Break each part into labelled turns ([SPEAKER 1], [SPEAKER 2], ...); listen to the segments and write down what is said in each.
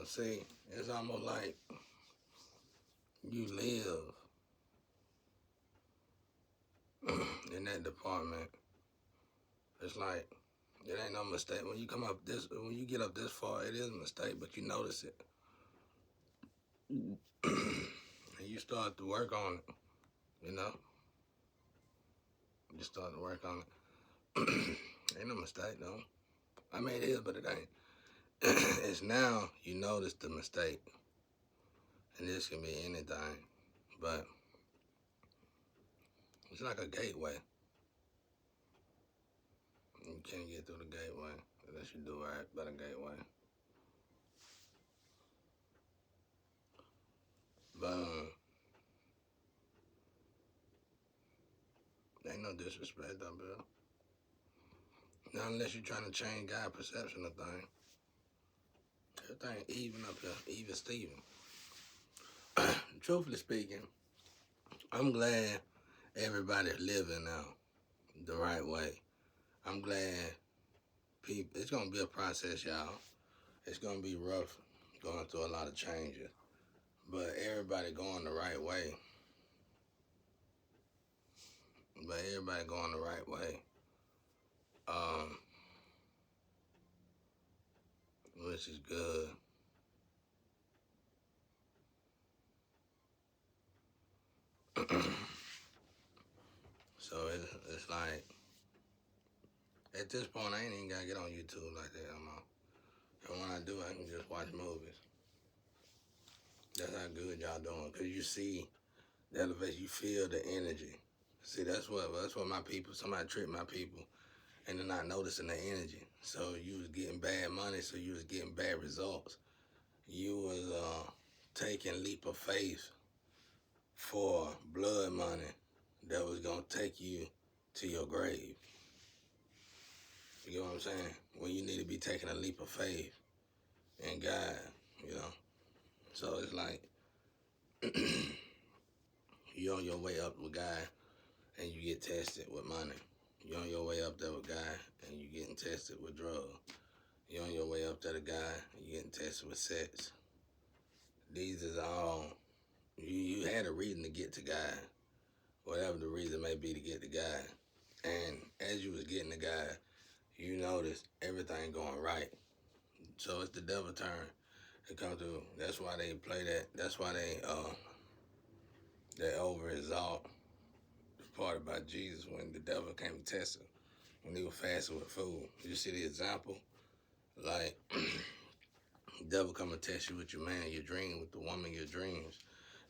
[SPEAKER 1] See, it's almost like you live in that department. It's like it ain't no mistake when you come up this. When you get up this far, it is a mistake, but you notice it, and you start to work on it. You know, you start to work on it. Ain't no mistake though. I mean, it is, but it ain't. It's now you notice the mistake, and this can be anything, but it's like a gateway. You can't get through the gateway unless you do right by the gateway. But ain't no disrespect though, Bill. Not unless you're trying to change God's perception of things. Everything even up here, even Steven. Truthfully speaking, I'm glad everybody's living now the right way. I'm glad people, it's going to be a process, y'all. It's going to be rough going through a lot of changes. But everybody going the right way. Um, which is good. So it's like, at this point, I ain't even got to get on YouTube like that no more. And when I do, I can just watch movies. That's how good y'all doing. Because you see the elevation, you feel the energy. See, that's what my people, somebody tricked my people, and they're not noticing the energy. So you was getting bad money, so you was getting bad results. You was taking leap of faith for blood money that was going to take you to your grave. You get what I'm saying? When you need to be taking a leap of faith in God, you know. So it's like you're on your way up with God and you get tested with money. You're on your way up there with God and you getting tested with drugs. You're on your way up there to God and you getting tested with sex. These is all, you had a reason to get to God, whatever the reason may be to get to God. And as you was getting to God, you noticed everything going right. So it's the devil turn to come through. That's why they play that. That's why they over exalt the part about Jesus when the devil came to test him when he was fasting with food. You see the example? Like the devil come and test you with your man, your dream, with the woman, your dreams.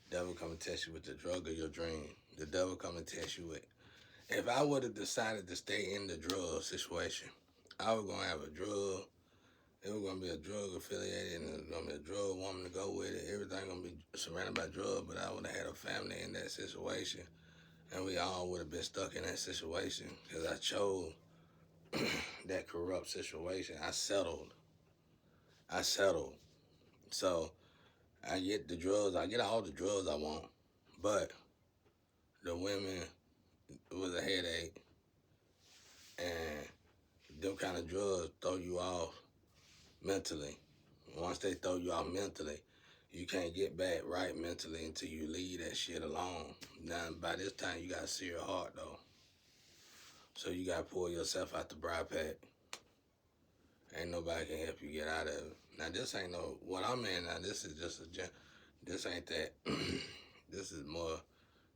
[SPEAKER 1] The devil come and test you with the drug of your dream. The devil come and test you with. If I would have decided to stay in the drug situation, I was gonna have a drug. It was gonna be a drug affiliated, and it was gonna be a drug woman to go with it. Everything gonna be surrounded by drugs, but I would have had a family in that situation, and we all would have been stuck in that situation because I chose that corrupt situation. I settled. So I get the drugs. I get all the drugs I want, but the women was a headache, and them kind of drugs throw you off mentally. Once they throw you off mentally, you can't get back right mentally until you leave that shit alone. Now, by this time, you got to see your heart, though. So you got to pull yourself out the bri pack. Ain't nobody can help you get out of it. Now, this ain't no, what I'm in now, this is just this ain't that. This is more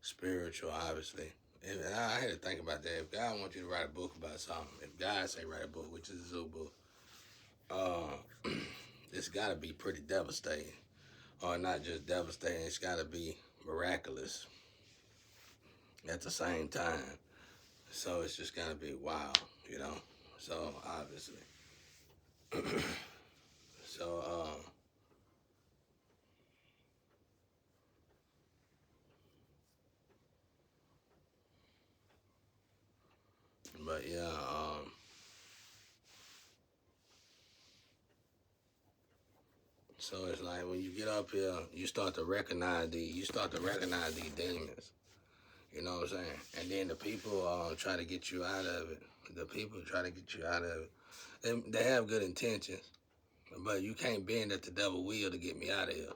[SPEAKER 1] spiritual, obviously. And I had to think about that. If God wants you to write a book about something, if God say write a book, which is a zoo book, it's got to be pretty devastating. Or not just devastating, it's got to be miraculous at the same time. So it's just got to be wow, you know? So, obviously. So, but yeah, so it's like when you get up here, you start to recognize these demons. You know what I'm saying? And then the people try to get you out of it. The people try to get you out of it. They have good intentions. But you can't bend at the devil will to get me out of here.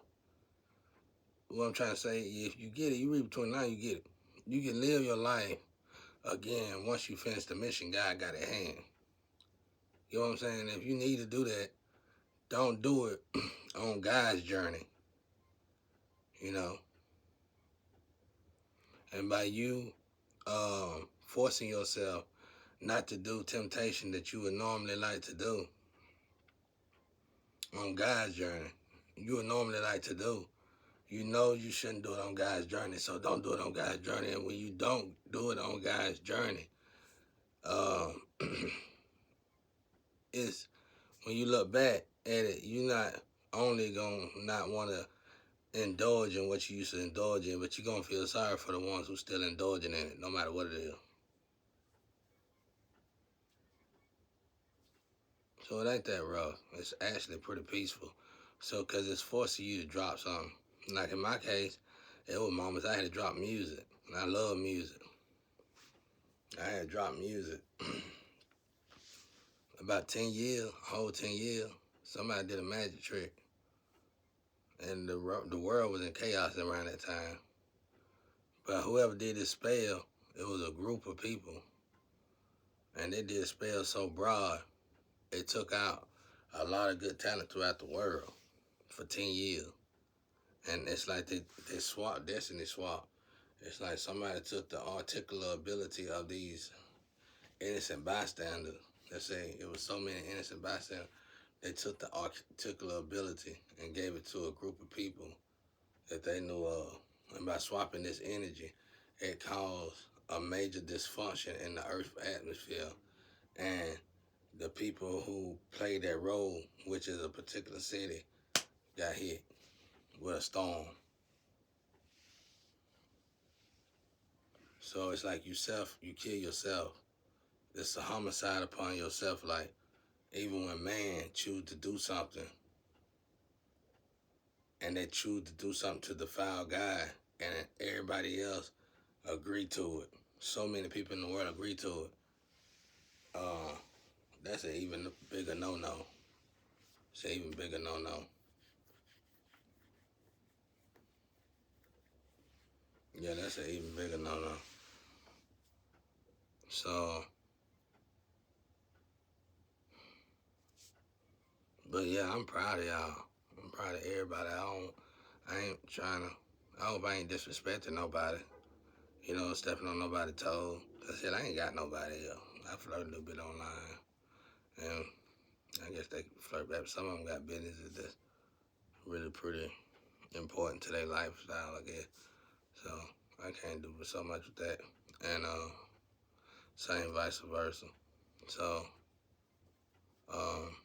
[SPEAKER 1] What I'm trying to say, if you get it, you read between the lines, you get it. You can live your life again once you finish the mission God got at hand. You know what I'm saying? If you need to do that, don't do it on God's journey, you know. And by you forcing yourself not to do temptation that you would normally like to do on God's journey, you would normally like to do. You know you shouldn't do it on God's journey, so don't do it on God's journey. And when you don't do it on God's journey, um, it's when you look back at it, you're not only gonna not want to indulge in what you used to indulge in, but you're gonna feel sorry for the ones who still indulging in it, no matter what it is. So it ain't that rough. It's actually pretty peaceful. So, cause it's forcing you to drop something. Like in my case, it was moments I had to drop music, and I love music. I had to drop music. About 10 years, a whole 10 years, somebody did a magic trick, and the world was in chaos around that time. But whoever did this spell, it was a group of people, and they did a spell so broad, it took out a lot of good talent throughout the world for 10 years. And it's like they swapped, destiny swap. It's like somebody took the articular ability of these innocent bystanders. Let's say it was so many innocent bystanders. They took the articular ability and gave it to a group of people that they knew of. And by swapping this energy, it caused a major dysfunction in the Earth's atmosphere. And the people who played that role, which is a particular city, got hit with a storm. So it's like you kill yourself. It's a homicide upon yourself. Like, even when man choose to do something, and they choose to do something to defile God, and everybody else agree to it. So many people in the world agree to it. Uh, that's an even bigger no-no. It's an even bigger no-no. Yeah, that's an even bigger no-no. So, but yeah, I'm proud of y'all. I'm proud of everybody. I ain't trying to, I hope I ain't disrespecting nobody. You know, stepping on nobody's toes. I said, I ain't got nobody else. I flirt a little bit online. And I guess they flirt back. Some of them got businesses that's really pretty important to their lifestyle, I guess. So I can't do so much with that. And same vice versa. So, um,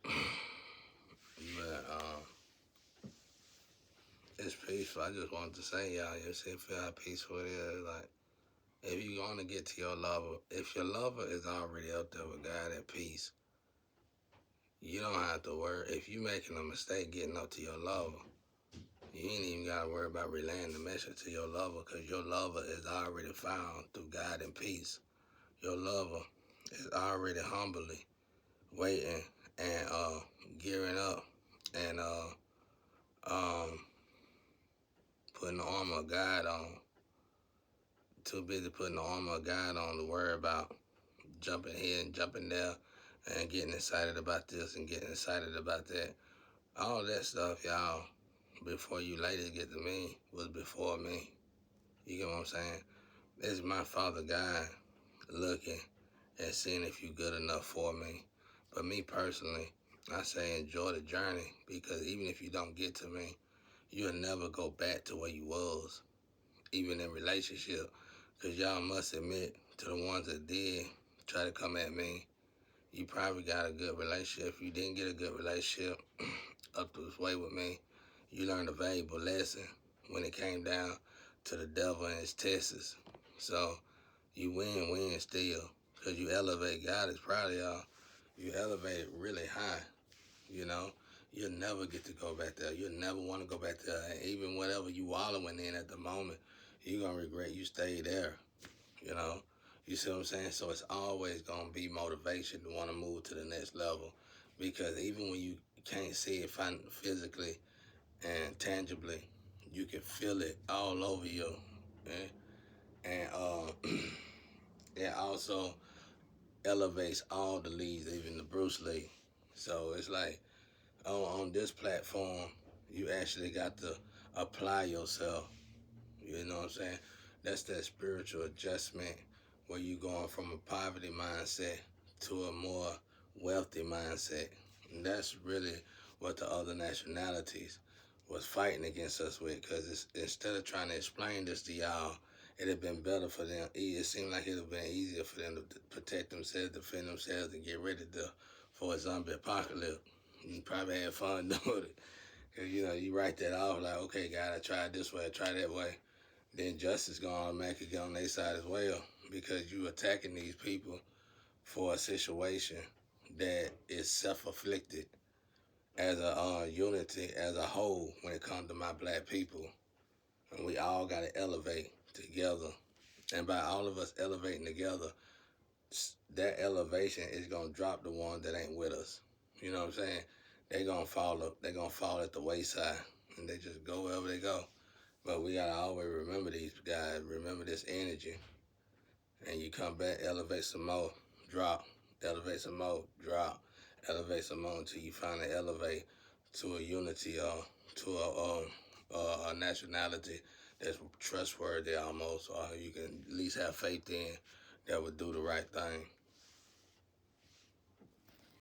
[SPEAKER 1] but it's peaceful. I just wanted to say, y'all, you see, feel how peaceful it is. Like, if you want to get to your lover, if your lover is already up there with God at peace, you don't have to worry. If you making a mistake getting up to your lover, you ain't even got to worry about relaying the message to your lover, because your lover is already found through God in peace. Your lover is already humbly waiting and gearing up and um, putting the armor of God on. Too busy putting the armor of God on to worry about jumping here and jumping there and getting excited about this and getting excited about that. All that stuff, y'all, before you ladies get to me, was before me. You get what I'm saying? It's my Father God looking and seeing if you good enough for me. But me personally, I say enjoy the journey, because even if you don't get to me, you'll never go back to where you was, even in relationship. Because y'all must admit, to the ones that did try to come at me, you probably got a good relationship. If you didn't get a good relationship up to this way with me, you learned a valuable lesson when it came down to the devil and his tests. So you win still, because you elevate. God is proud of y'all. You elevate it really high, you know. You'll never get to go back there. You'll never want to go back there. And even whatever you wallowing in at the moment, you're gonna regret you stayed there. You know, you see what I'm saying? So it's always gonna be motivation to want to move to the next level, because even when you can't see it physically and tangibly, you can feel it all over you. eh? And it also elevates all the leads, even the Bruce Lee. So it's like on this platform, you actually got to apply yourself. You know what I'm saying? That's that spiritual adjustment where you going from a poverty mindset to a more wealthy mindset. And that's really what the other nationalities was fighting against us with. Because instead of trying to explain this to y'all, it'd have been better for them. It seemed like it'd have been easier for them to protect themselves, defend themselves, and get ready for a zombie apocalypse. You probably had fun doing it. Cause you write that off like, okay, God, I tried this way, I tried that way. Then justice gonna automatically get on their side as well, because you attacking these people for a situation that is self-afflicted as a unity, as a whole, when it comes to my black people. And we all gotta elevate together. And by all of us elevating together, that elevation is gonna drop the ones that ain't with us. You know what I'm saying? They gonna fall up. They gonna fall at the wayside, and they just go wherever they go. But we gotta always remember these guys. Remember this energy, and you come back, elevate some more, drop, elevate some more, drop, elevate some more until you finally elevate to a unity or to a nationality that's trustworthy almost, or you can at least have faith in that would do the right thing.